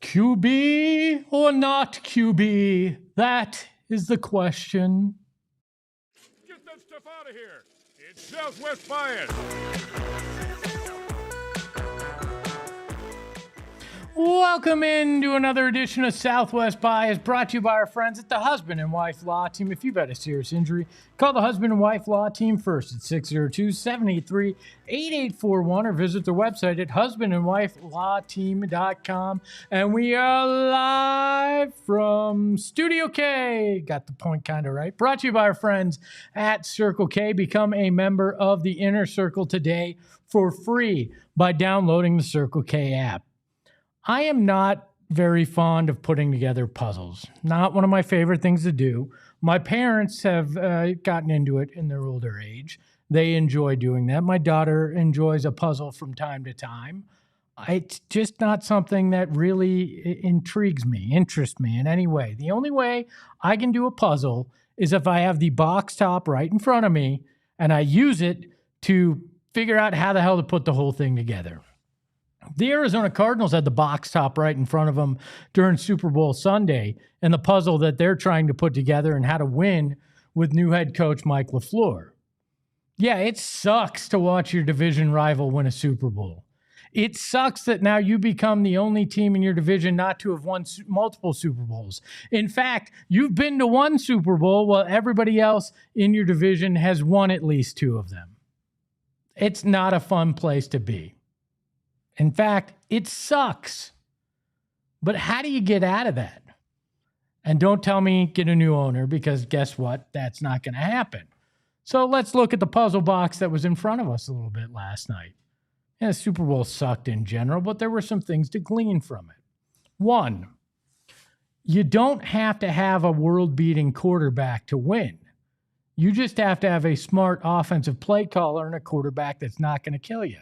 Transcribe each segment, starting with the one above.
QB or not QB? That is the question. Get that stuff out of here. It's Southwest Bias. Welcome into another edition of Southwest Bias, brought to you by our friends at the Husband and Wife Law Team. If you've had a serious injury, call the Husband and Wife Law Team first at 602-783-8841 or visit their website at husbandandwifelawteam.com. And we are live from Studio K. Got the point kind of right. Brought to you by our friends at Circle K. Become a member of the Inner Circle today for free by downloading the Circle K app. I am not very fond of putting together puzzles. Not one of my favorite things to do. My parents have gotten into it in their older age. They enjoy doing that. My daughter enjoys a puzzle from time to time. It's just not something that really interests me in any way. The only way I can do a puzzle is if I have the box top right in front of me and I use it to figure out how the hell to put the whole thing together. The Arizona Cardinals had the box top right in front of them during Super Bowl Sunday and the puzzle that they're trying to put together and how to win with new head coach Mike LaFleur. Yeah, it sucks to watch your division rival win a Super Bowl. It sucks that now you become the only team in your division not to have won multiple Super Bowls. In fact, you've been to one Super Bowl while everybody else in your division has won at least two of them. It's not a fun place to be. In fact, it sucks. But how do you get out of that? And don't tell me get a new owner, because guess what? That's not going to happen. So let's look at the puzzle box that was in front of us a little bit last night. Yeah, the Super Bowl sucked in general, but there were some things to glean from it. One, you don't have to have a world-beating quarterback to win. You just have to have a smart offensive play caller and a quarterback that's not going to kill you.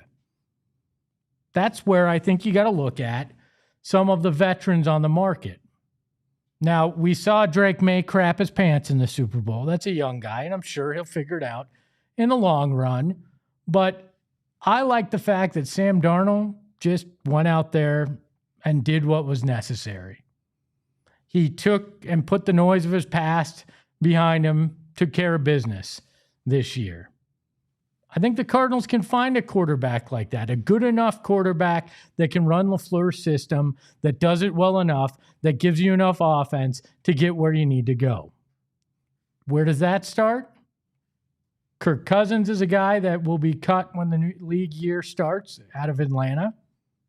That's where I think you got to look at some of the veterans on the market. Now, we saw Drake May crap his pants in the Super Bowl. That's a young guy, and I'm sure he'll figure it out in the long run. But I like the fact that Sam Darnold just went out there and did what was necessary. He took and put the noise of his past behind him, took care of business this year. I think the Cardinals can find a quarterback like that, a good enough quarterback that can run LaFleur's system, that does it well enough, that gives you enough offense to get where you need to go. Where does that start? Kirk Cousins is a guy that will be cut when the new league year starts out of Atlanta.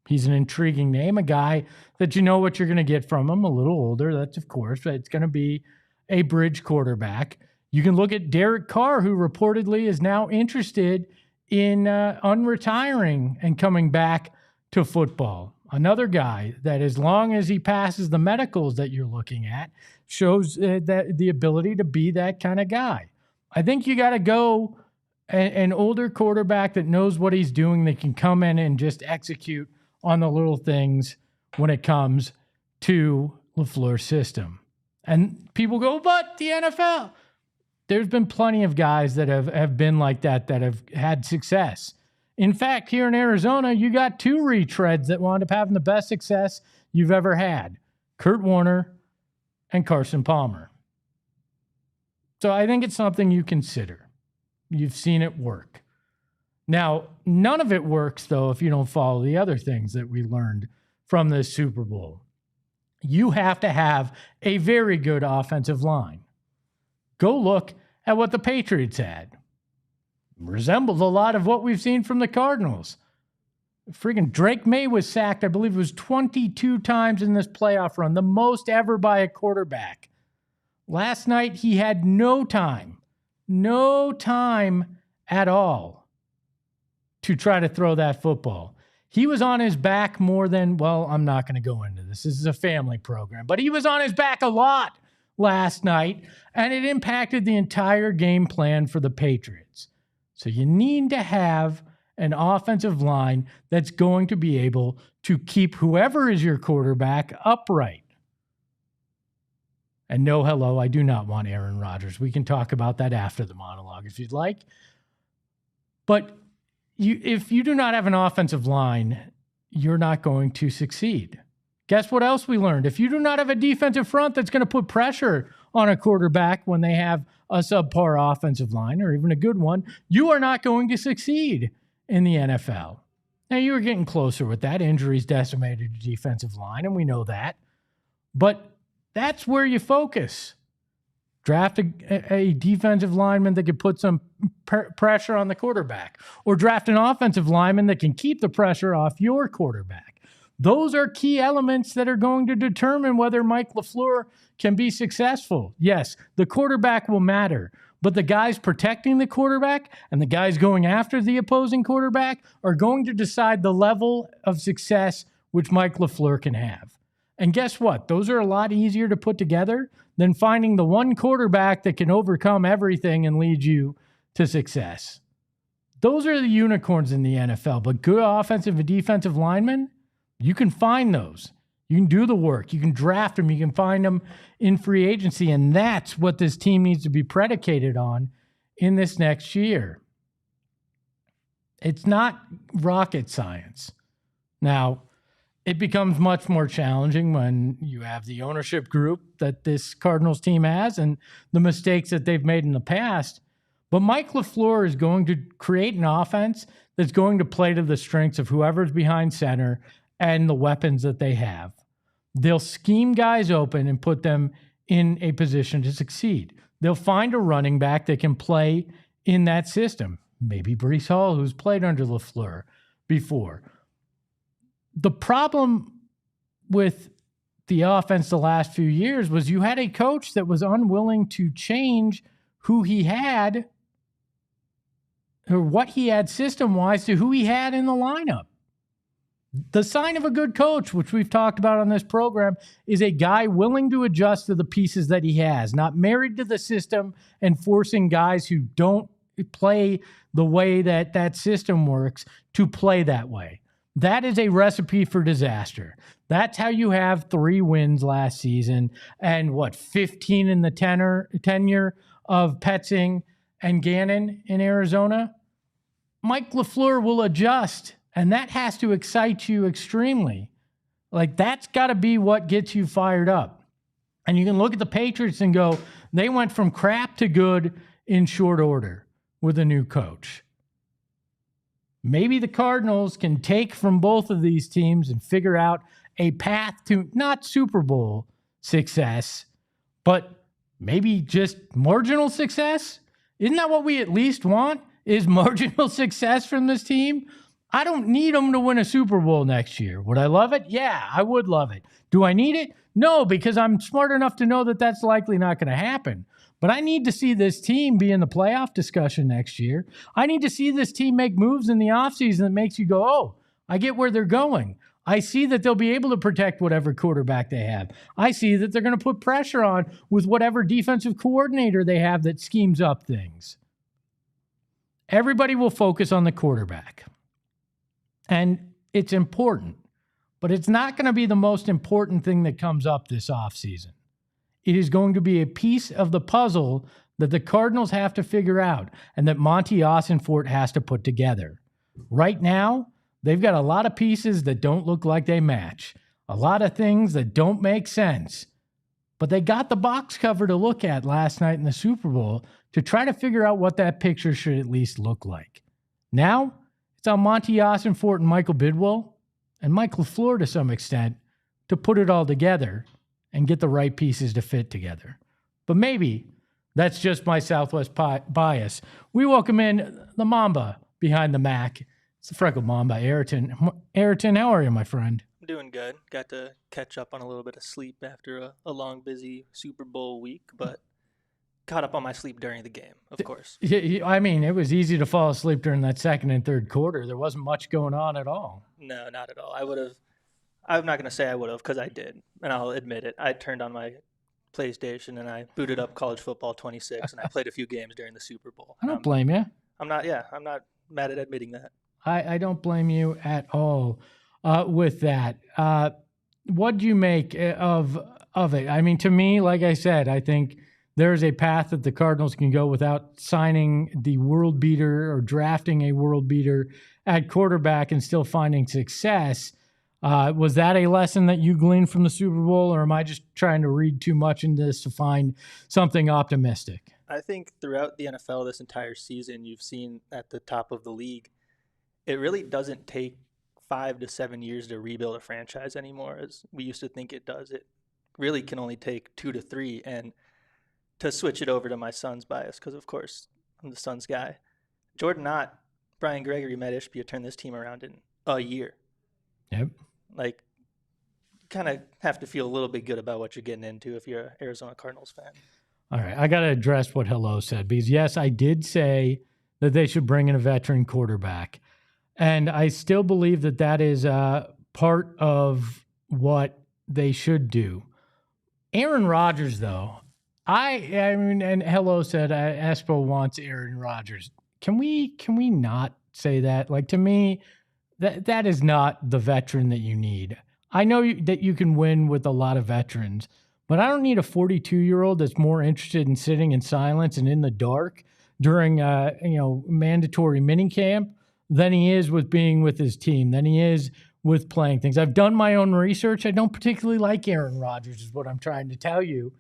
He's an intriguing name, a guy that you know what you're going to get from him, a little older. That's, of course, it's going to be a bridge quarterback. You can look at Derek Carr, who reportedly is now interested in unretiring and coming back to football. Another guy that, as long as he passes the medicals that you're looking at, shows that the ability to be that kind of guy. I think you got to go an older quarterback that knows what he's doing, that can come in and just execute on the little things when it comes to LaFleur's system. And people go, but the NFL. There's been plenty of guys that have been like that have had success. In fact, here in Arizona, you got two retreads that wound up having the best success you've ever had. Kurt Warner and Carson Palmer. So I think it's something you consider. You've seen it work. Now, none of it works, though, if you don't follow the other things that we learned from this Super Bowl. You have to have a very good offensive line. Go look at what the Patriots had. Resembles a lot of what we've seen from the Cardinals. Freaking Drake May was sacked, I believe it was 22 times in this playoff run, the most ever by a quarterback. Last night, he had no time at all to try to throw that football. He was on his back more than, well, I'm not going to go into this. This is a family program. But he was on his back a lot last night, and it impacted the entire game plan for the Patriots. So you need to have an offensive line that's going to be able to keep whoever is your quarterback upright. And no, hello, I do not want Aaron Rodgers. We can talk about that after the monologue if you'd like. But if you do not have an offensive line, you're not going to succeed. Guess what else we learned? If you do not have a defensive front that's going to put pressure on a quarterback when they have a subpar offensive line or even a good one, you are not going to succeed in the NFL. Now, you were getting closer with that. Injuries decimated the defensive line, and we know that. But that's where you focus. Draft a defensive lineman that can put some pressure on the quarterback, or draft an offensive lineman that can keep the pressure off your quarterback. Those are key elements that are going to determine whether Mike LaFleur can be successful. Yes, the quarterback will matter, but the guys protecting the quarterback and the guys going after the opposing quarterback are going to decide the level of success which Mike LaFleur can have. And guess what? Those are a lot easier to put together than finding the one quarterback that can overcome everything and lead you to success. Those are the unicorns in the NFL, but good offensive and defensive linemen, you can find those. You can do the work. You can draft them. You can find them in free agency, and that's what this team needs to be predicated on in this next year. It's not rocket science. Now, it becomes much more challenging when you have the ownership group that this Cardinals team has and the mistakes that they've made in the past. But Mike LaFleur is going to create an offense that's going to play to the strengths of whoever's behind center and the weapons that they have. They'll scheme guys open and put them in a position to succeed. They'll find a running back that can play in that system. Maybe Breece Hall, who's played under LaFleur before. The problem with the offense the last few years was you had a coach that was unwilling to change who he had or what he had system-wise to who he had in the lineup. The sign of a good coach, which we've talked about on this program, is a guy willing to adjust to the pieces that he has, not married to the system and forcing guys who don't play the way that that system works to play that way. That is a recipe for disaster. That's how you have 3 wins last season and 15 in the tenure of Petzing and Gannon in Arizona. Mike LaFleur will adjust, and that has to excite you extremely. Like, that's got to be what gets you fired up. And you can look at the Patriots and go, they went from crap to good in short order with a new coach. Maybe the Cardinals can take from both of these teams and figure out a path to not Super Bowl success, but maybe just marginal success. Isn't that what we at least want, is marginal success from this team? I don't need them to win a Super Bowl next year. Would I love it? Yeah, I would love it. Do I need it? No, because I'm smart enough to know that that's likely not going to happen. But I need to see this team be in the playoff discussion next year. I need to see this team make moves in the offseason that makes you go, oh, I get where they're going. I see that they'll be able to protect whatever quarterback they have. I see that they're going to put pressure on with whatever defensive coordinator they have that schemes up things. Everybody will focus on the quarterback. And it's important, but it's not going to be the most important thing that comes up this offseason. It is going to be a piece of the puzzle that the Cardinals have to figure out and that Monty Ossenfort has to put together. Right now, they've got a lot of pieces that don't look like they match, a lot of things that don't make sense. But they got the box cover to look at last night in the Super Bowl to try to figure out what that picture should at least look like. Now, it's on Monty Ossenfort and Michael Bidwell and Mike LaFleur to some extent to put it all together and get the right pieces to fit together. But maybe that's just my Southwest bias. We welcome in the Mamba behind the Mac. It's the Freckle Mamba, Ayrton. Ayrton, how are you, my friend? I'm doing good. Got to catch up on a little bit of sleep after a long, busy Super Bowl week, but caught up on my sleep during the game, of course. I mean, it was easy to fall asleep during that second and third quarter. There wasn't much going on at all. No, not at all. I'm not going to say I would have because I did, and I'll admit it. I turned on my PlayStation and I booted up College Football 26, and I played a few games during the Super Bowl. I don't blame you. I'm not mad at admitting that. I don't blame you at all with that. What do you make of it? I mean, to me, like I said, I think there's a path that the Cardinals can go without signing the world beater or drafting a world beater at quarterback and still finding success. Was that a lesson that you gleaned from the Super Bowl, or am I just trying to read too much into this to find something optimistic? I think throughout the NFL this entire season, you've seen at the top of the league, it really doesn't take 5 to 7 years to rebuild a franchise anymore, as we used to think it does. It really can only take 2 to 3. And to switch it over to my son's bias, because of course I'm the Suns guy, Jordan Knott, Brian Gregory, Matt Ishbia turned this team around in a year. Yep. Like, you kind of have to feel a little bit good about what you're getting into if you're an Arizona Cardinals fan. All right, I got to address what Hello said, because yes, I did say that they should bring in a veteran quarterback. And I still believe that that is part of what they should do. Aaron Rodgers, though, I mean, and Hello said Espo wants Aaron Rodgers. Can we not say that? Like, to me, that is not the veteran that you need. I know that you can win with a lot of veterans, but I don't need a 42-year-old that's more interested in sitting in silence and in the dark during mandatory minicamp than he is with being with his team, than he is with playing things. I've done my own research. I don't particularly like Aaron Rodgers, is what I'm trying to tell you.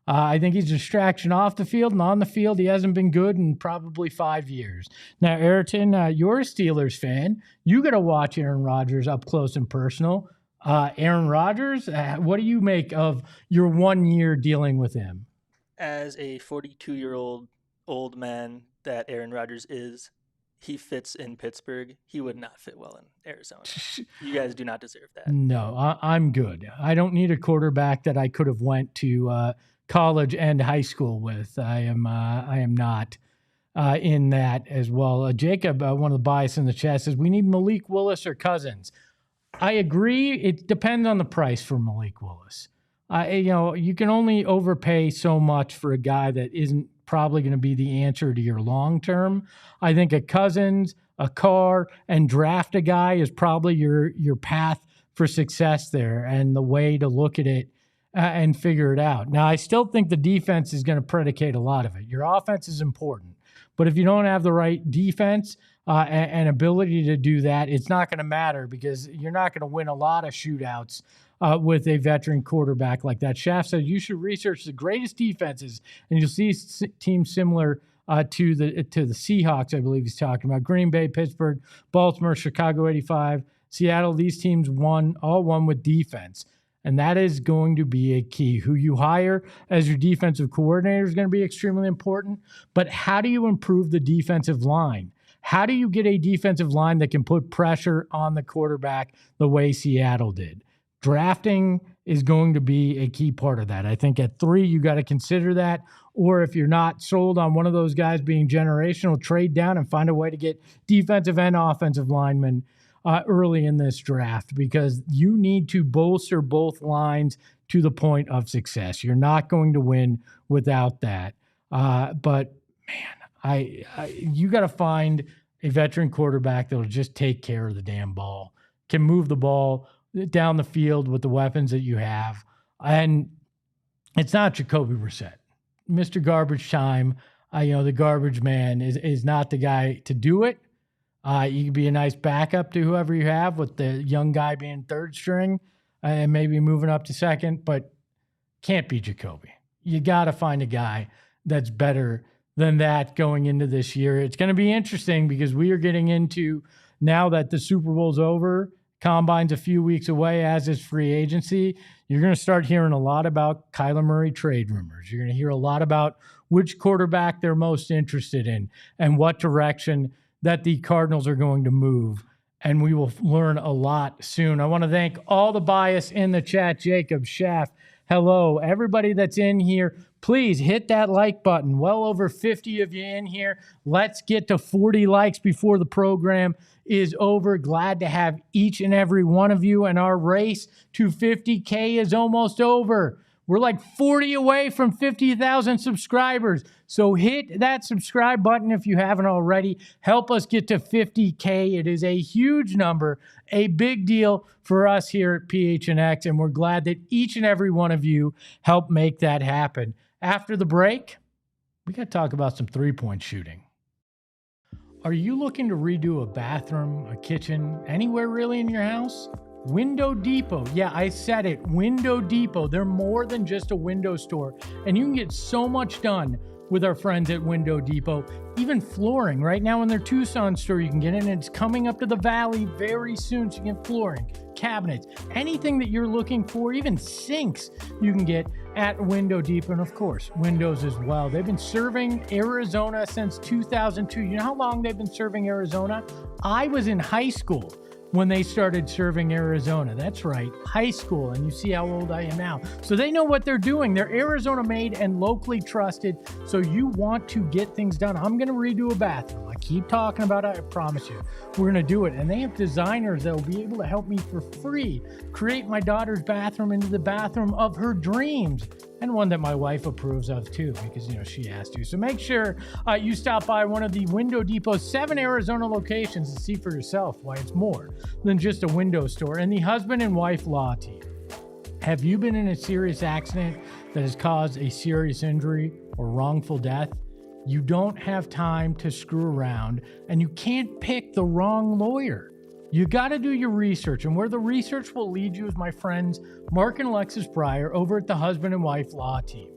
I think he's a distraction off the field, and on the field, he hasn't been good in probably 5 years. Now, Ayrton, you're a Steelers fan. You got to watch Aaron Rodgers up close and personal. Aaron Rodgers, what do you make of your 1 year dealing with him? As a 42-year-old old man that Aaron Rodgers is, he fits in Pittsburgh. He would not fit well in Arizona. You guys do not deserve that. No, I'm good. I don't need a quarterback that I could have went to college and high school with. I am not in that as well. Jacob, one of the bias in the chat, says we need Malik Willis or Cousins. I agree. It depends on the price for Malik Willis. You can only overpay so much for a guy that isn't probably going to be the answer to your long term. I think a Cousins, a Carr, and draft a guy is probably your path for success there and the way to look at it and figure it out. Now, I still think the defense is going to predicate a lot of it. Your offense is important, but if you don't have the right defense and ability to do that, it's not going to matter because you're not going to win a lot of shootouts with a veteran quarterback like that. Shaft said you should research the greatest defenses, and you'll see teams similar to the Seahawks, I believe he's talking about. Green Bay, Pittsburgh, Baltimore, Chicago 85, Seattle. These teams all won with defense. And that is going to be a key. Who you hire as your defensive coordinator is going to be extremely important. But how do you improve the defensive line? How do you get a defensive line that can put pressure on the quarterback the way Seattle did? Drafting is going to be a key part of that. I think at 3, you got to consider that. Or if you're not sold on one of those guys being generational, trade down and find a way to get defensive and offensive linemen early in this draft, because you need to bolster both lines to the point of success. You're not going to win without that. But man, you got to find a veteran quarterback that will just take care of the damn ball, can move the ball down the field with the weapons that you have. And it's not Jacoby Brissett. Mr. Garbage Time, the garbage man is not the guy to do it. You can be a nice backup to whoever you have, with the young guy being third string and maybe moving up to second, but can't be Jacoby. You got to find a guy that's better than that going into this year. It's going to be interesting because we are getting into, now that the Super Bowl's over, Combine's a few weeks away, as is free agency, you're going to start hearing a lot about Kyler Murray trade rumors. You're going to hear a lot about which quarterback they're most interested in and what direction that the Cardinals are going to move, and we will learn a lot soon. I want to thank all the bias in the chat. Jacob, Schaff, hello. Everybody that's in here, please hit that like button. Well over 50 of you in here. Let's get to 40 likes before the program is over. Glad to have each and every one of you, and our race to 50K is almost over. We're like 40 away from 50,000 subscribers. So hit that subscribe button if you haven't already. Help us get to 50K. It is a huge number, a big deal for us here at PHNX, and we're glad that each and every one of you helped make that happen. After the break, we got to talk about some three-point shooting. Are you looking to redo a bathroom, a kitchen, anywhere really in your house? Window Depot. Yeah, I said it. Window Depot. They're more than just a window store. And you can get so much done with our friends at Window Depot. Even flooring. Right now in their Tucson store, you can get in. And it's coming up to the valley very soon. So you can get flooring, cabinets, anything that you're looking for, even sinks, you can get at Window Depot. And of course, windows as well. They've been serving Arizona since 2002. You know how long they've been serving Arizona? I was in high school when they started serving Arizona. That's right, high school, and you see how old I am now. So they know what they're doing. They're Arizona made and locally trusted, so you want to get things done. I'm going to redo a bathroom. I keep talking about it, I promise you. We're going to do it, and they have designers that will be able to help me for free create my daughter's bathroom into the bathroom of her dreams, and one that my wife approves of too, because, you know, she has to. So make sure you stop by one of the Window Depot's 7 Arizona locations to see for yourself why it's more than just a window store. And the husband and wife law team. Have you been in a serious accident that has caused a serious injury or wrongful death? You don't have time to screw around, and you can't pick the wrong lawyer. You got to do your research, and where the research will lead you is my friends Mark and Alexis Breyer over at the husband and wife law team.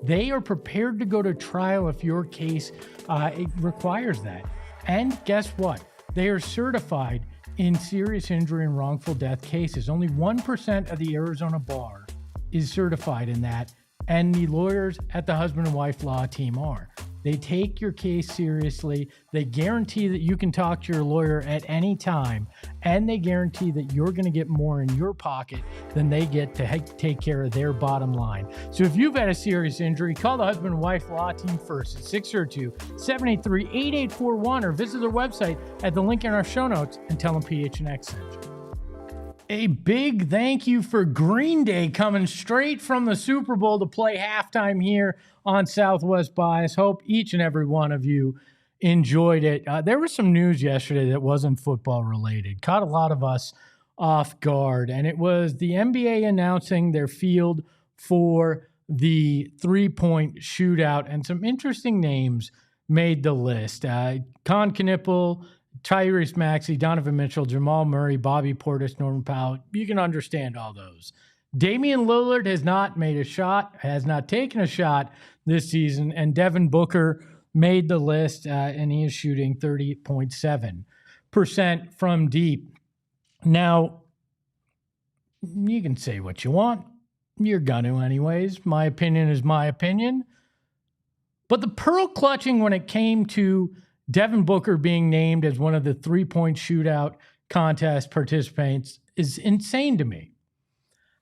They are prepared to go to trial if your case it requires that. And guess what? They are certified in serious injury and wrongful death cases. Only 1% of the Arizona bar is certified in that, and the lawyers at the husband and wife law team are. They take your case seriously. They guarantee that you can talk to your lawyer at any time, and they guarantee that you're going to get more in your pocket than they get to take care of their bottom line. So if you've had a serious injury, call the husband and wife law team first at 602-783-8841 or visit their website at the link in our show notes and tell them PHNX sent you. A big thank you for Green Day coming straight from the Super Bowl to play halftime here on Southwest Bias. Hope each and every one of you enjoyed it. There was some news yesterday that wasn't football related. Caught a lot of us off guard, and it was the NBA announcing their field for the three-point shootout, and some interesting names made the list. Con Knippel, Tyrese Maxey, Donovan Mitchell, Jamal Murray, Bobby Portis, Norman Powell. You can understand all those. Damian Lillard has not made a shot, has not taken a shot this season, and Devin Booker made the list, and he is shooting 30.7% from deep. Now, you can say what you want. You're going to anyways. My opinion is my opinion. But the pearl clutching when it came to Devin Booker being named as one of the three-point shootout contest participants is insane to me.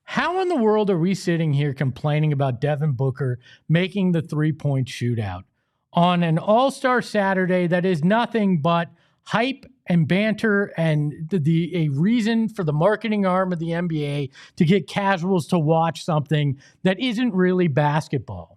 How in the world are we sitting here complaining about Devin Booker making the three-point shootout on an all-star Saturday that is nothing but hype and banter and a reason for the marketing arm of the NBA to get casuals to watch something that isn't really basketball?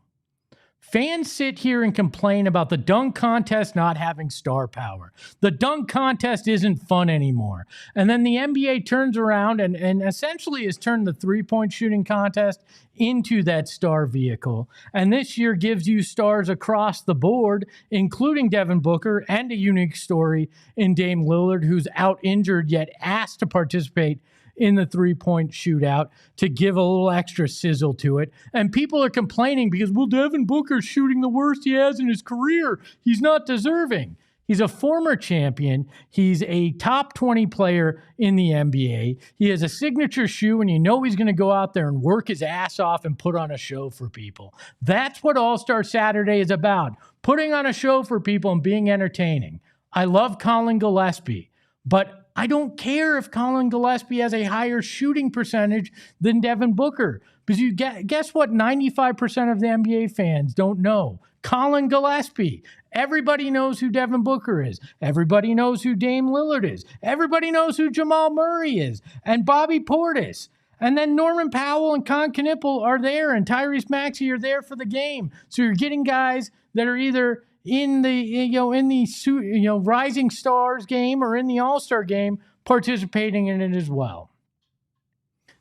Fans sit here and complain about the dunk contest not having star power. The dunk contest isn't fun anymore. And then the NBA turns around and essentially has turned the three-point shooting contest into that star vehicle. And this year gives you stars across the board, including Devin Booker, and a unique story in Dame Lillard, who's out injured yet asked to participate in the three-point shootout to give a little extra sizzle to it. And people are complaining because, well, Devin Booker's shooting the worst he has in his career. He's not deserving. He's a former champion. He's a top 20 player in the NBA. He has a signature shoe, and you know he's going to go out there and work his ass off and put on a show for people. That's what All-Star Saturday is about, putting on a show for people and being entertaining. I love Colin Gillespie, but I don't care if Colin Gillespie has a higher shooting percentage than Devin Booker, because guess what 95% of the NBA fans don't know? Colin Gillespie. Everybody knows who Devin Booker is. Everybody knows who Dame Lillard is. Everybody knows who Jamal Murray is and Bobby Portis. And then Norman Powell and Con Knipple are there, and Tyrese Maxey are there for the game. So you're getting guys that are either in the Rising Stars game or in the All-Star game participating in it as well.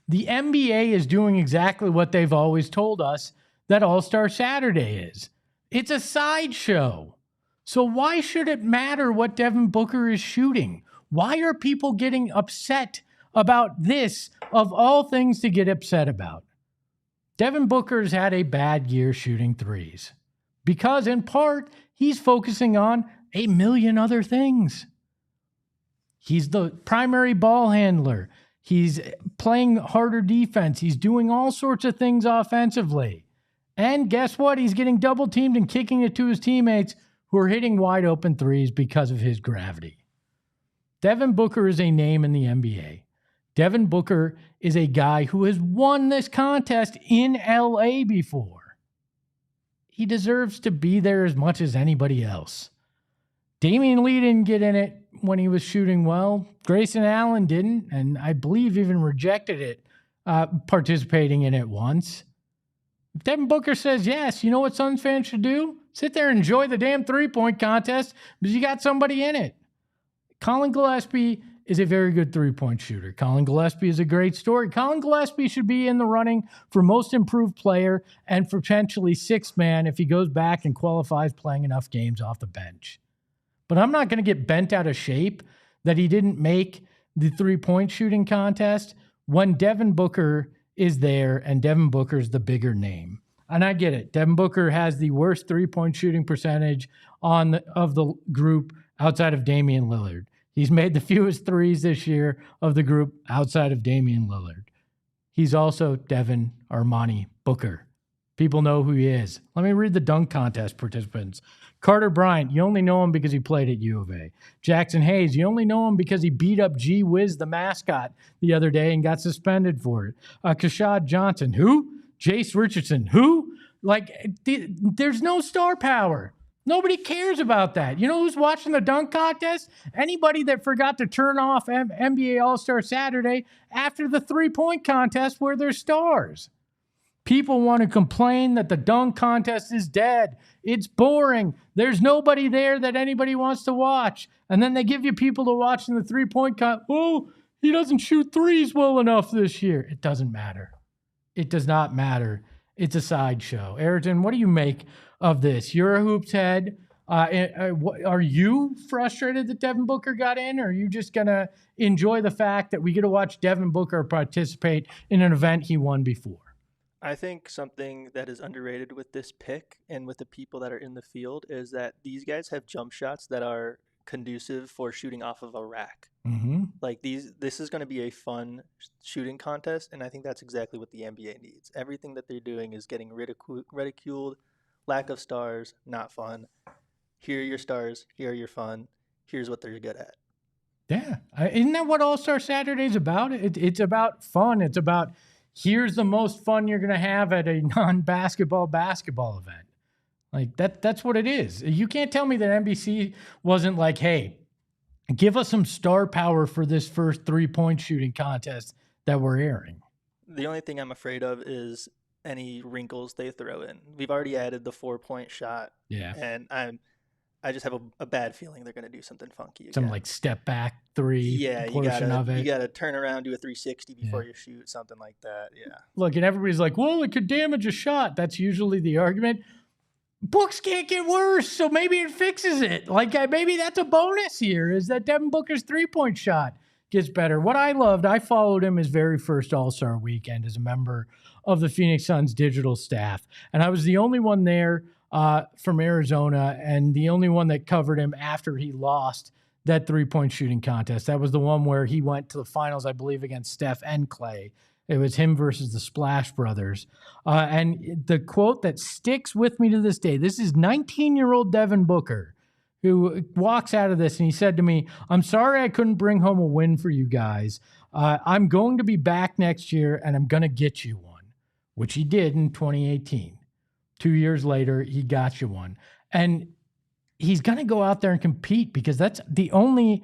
The NBA is doing exactly what they've always told us that All-Star Saturday is. It's a sideshow. So why should it matter what Devin Booker is shooting? Why are people getting upset about this, of all things to get upset about? Devin Booker's had a bad year shooting threes because, in part, he's focusing on a million other things. He's the primary ball handler. He's playing harder defense. He's doing all sorts of things offensively. And guess what? He's getting double teamed and kicking it to his teammates who are hitting wide open threes because of his gravity. Devin Booker is a name in the NBA. Devin Booker is a guy who has won this contest in LA before. He deserves to be there as much as anybody else. Damian Lee didn't get in it when he was shooting well. Grayson Allen didn't, and I believe even rejected it, participating in it once. If Devin Booker says yes, you know what Suns fans should do? Sit there and enjoy the damn three-point contest because you got somebody in it. Colin Gillespie is a very good three-point shooter. Colin Gillespie is a great story. Colin Gillespie should be in the running for most improved player and for potentially sixth man if he goes back and qualifies playing enough games off the bench. But I'm not going to get bent out of shape that he didn't make the three-point shooting contest when Devin Booker is there and Devin Booker's the bigger name. And I get it. Devin Booker has the worst three-point shooting percentage of the group outside of Damian Lillard. He's made the fewest threes this year of the group outside of Damian Lillard. He's also Devin Armani Booker. People know who he is. Let me read the dunk contest participants. Carter Bryant, you only know him because he played at U of A. Jackson Hayes, you only know him because he beat up G Wiz, the mascot, the other day and got suspended for it. Kashad Johnson, who? Jace Richardson, who? There's no star power. Nobody cares about that. You know who's watching the dunk contest? Anybody that forgot to turn off NBA All-Star Saturday after the three-point contest where there's stars. People want to complain that the dunk contest is dead. It's boring. There's nobody there that anybody wants to watch. And then they give you people to watch in the three-point contest. Oh, he doesn't shoot threes well enough this year. It doesn't matter. It does not matter. It's a sideshow. Ayrton, what do you make of this? You're a hoops head. Are you frustrated that Devin Booker got in, or are you just going to enjoy the fact that we get to watch Devin Booker participate in an event he won before? I think something that is underrated with this pick and with the people that are in the field is that these guys have jump shots that are conducive for shooting off of a rack. Mm-hmm. This is going to be a fun shooting contest, and I think that's exactly what the NBA needs. Everything that they're doing is getting ridiculed, lack of stars, not fun. Here are your stars, here are your fun, here's what they're good at. Yeah. Isn't that what All-Star Saturday is about? It's about fun. It's about here's the most fun you're going to have at a non-basketball basketball event. That's what it is. You can't tell me that NBC wasn't like, hey, give us some star power for this first three-point shooting contest that we're airing. The only thing I'm afraid of is any wrinkles they throw in. We've already added the 4-point shot. Yeah. And I just have a bad feeling they're going to do something funky again. Some step back three portion of it. You got to turn around, do a 360 before you shoot, something like that. Yeah. Look, and everybody's like, well, it could damage a shot. That's usually the argument. Books can't get worse, so maybe it fixes it. Maybe that's a bonus here, is that Devin Booker's three-point shot gets better. What I loved, I followed him his very first All-Star weekend as a member of the Phoenix Suns digital staff. And I was the only one there from Arizona and the only one that covered him after he lost that three-point shooting contest. That was the one where he went to the finals, I believe, against Steph and Clay. It was him versus the Splash Brothers. And the quote that sticks with me to this day, this is 19-year-old Devin Booker, who walks out of this and he said to me, "I'm sorry I couldn't bring home a win for you guys. I'm going to be back next year and I'm going to get you one," which he did in 2018. 2 years later, he got you one. And he's going to go out there and compete because that's the only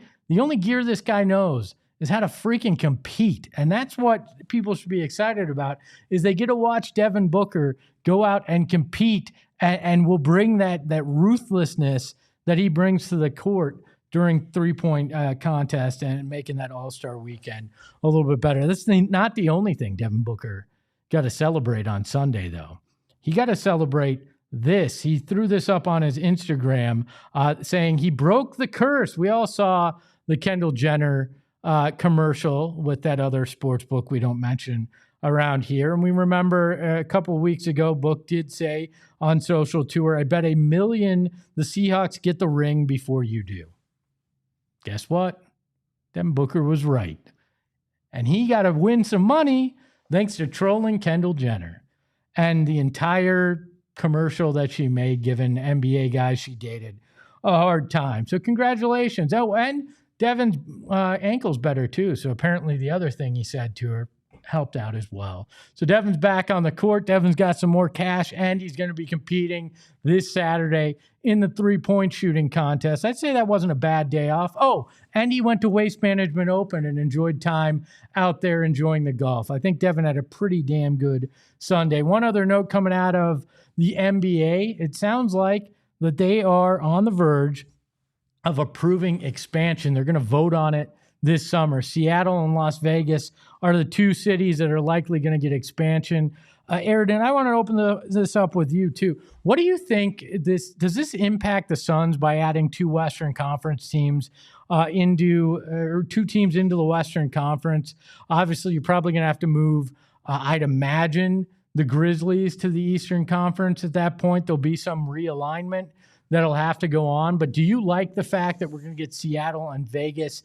gear this guy knows is how to freaking compete. And that's what people should be excited about, is they get to watch Devin Booker go out and compete and will bring that ruthlessness that he brings to the court during three-point contest and making that All-Star weekend a little bit better. That's not the only thing Devin Booker got to celebrate on Sunday, though. He got to celebrate this. He threw this up on his Instagram saying he broke the curse. We all saw the Kendall Jenner commercial with that other sports book we don't mention around here. And we remember a couple of weeks ago, Book did say on social tour, "I bet $1 million the Seahawks get the ring before you do." Guess what? Devin Booker was right. And he got to win some money thanks to trolling Kendall Jenner and the entire commercial that she made, giving NBA guys she dated a hard time. So congratulations. Oh, and Devin's ankle's better too. So apparently the other thing he said to her helped out as well. So Devin's back on the court. Devin's got some more cash, and he's going to be competing this Saturday in the three-point shooting contest. I'd say that wasn't a bad day off. Oh, and he went to Waste Management Open and enjoyed time out there enjoying the golf. I think Devin had a pretty damn good Sunday. One other note coming out of the NBA, it sounds like that they are on the verge of approving expansion. They're going to vote on it this summer. Seattle and Las Vegas are the two cities that are likely going to get expansion. Aridin, I want to open this up with you too. What do you think does this impact the Suns by adding two Western Conference teams or two teams into the Western Conference? Obviously, you're probably going to have to move, I'd imagine, the Grizzlies to the Eastern Conference at that point. There'll be some realignment that'll have to go on. But do you like the fact that we're going to get Seattle and Vegas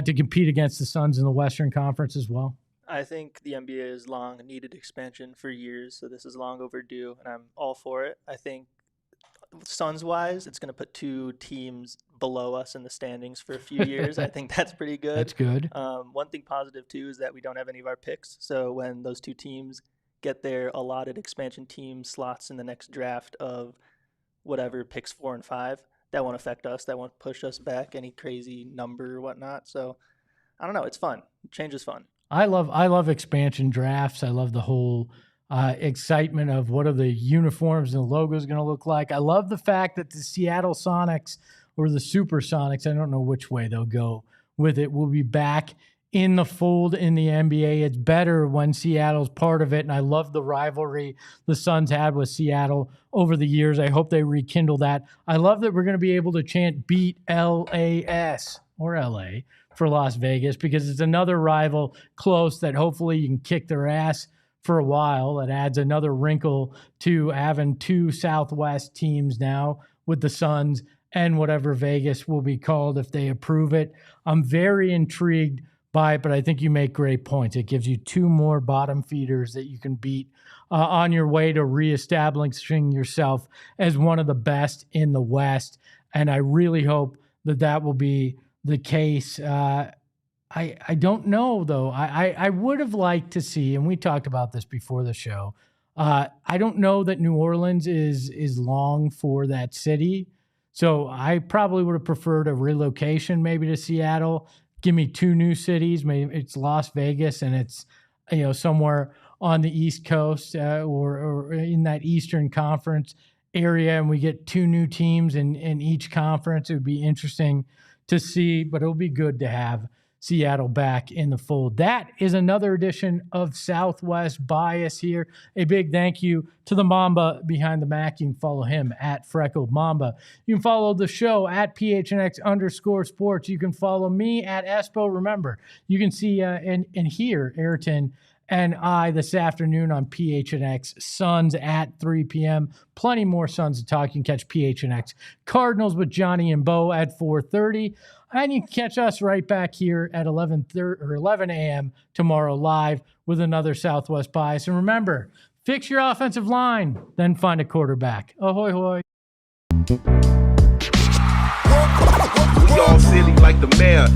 to compete against the Suns in the Western Conference as well? I think the NBA has long needed expansion for years, so this is long overdue, and I'm all for it. I think Suns-wise, it's going to put two teams below us in the standings for a few years. I think that's pretty good. That's good. One thing positive, too, is that we don't have any of our picks. So when those two teams get their allotted expansion team slots in the next draft of whatever picks 4 and 5, that won't affect us. That won't push us back any crazy number or whatnot. So I don't know. It's fun. Change is fun. I love expansion drafts. I love the whole excitement of what are the uniforms and the logos going to look like. I love the fact that the Seattle Sonics or the Supersonics, I don't know which way they'll go with it, will be back in the fold in the NBA. It's better when Seattle's part of it, and I love the rivalry the Suns had with Seattle over the years. I hope they rekindle that. I love that we're going to be able to chant "Beat LAS" or LA for Las Vegas, because it's another rival close that hopefully you can kick their ass for a while. That adds another wrinkle to having two Southwest teams now with the Suns and whatever Vegas will be called if they approve it. I'm very intrigued by it, but I think you make great points. It gives you two more bottom feeders that you can beat on your way to reestablishing yourself as one of the best in the West. And I really hope that will be the case. I don't know, though. I would have liked to see, and we talked about this before the show, I don't know that New Orleans is long for that city. So I probably would have preferred a relocation maybe to Seattle. Give me two new cities. Maybe it's Las Vegas and it's somewhere on the East Coast or in that Eastern Conference area, and we get two new teams in each conference. It would be interesting to see, but it'll be good to have Seattle back in the fold. That is another edition of Southwest Bias here. A big thank you to the Mamba behind the Mac. You can follow him at Freckled Mamba. You can follow the show at PHNX_sports. You can follow me at Espo. Remember, you can see and hear Ayrton and I this afternoon on PHNX Suns at 3 p.m. Plenty more Suns to talk. You can catch PHNX Cardinals with Johnny and Bo at 4:30. And you can catch us right back here at 11 a.m. tomorrow live with another Southwest Bias. And remember, fix your offensive line, then find a quarterback. Ahoy, hoy. We all silly like the mayor.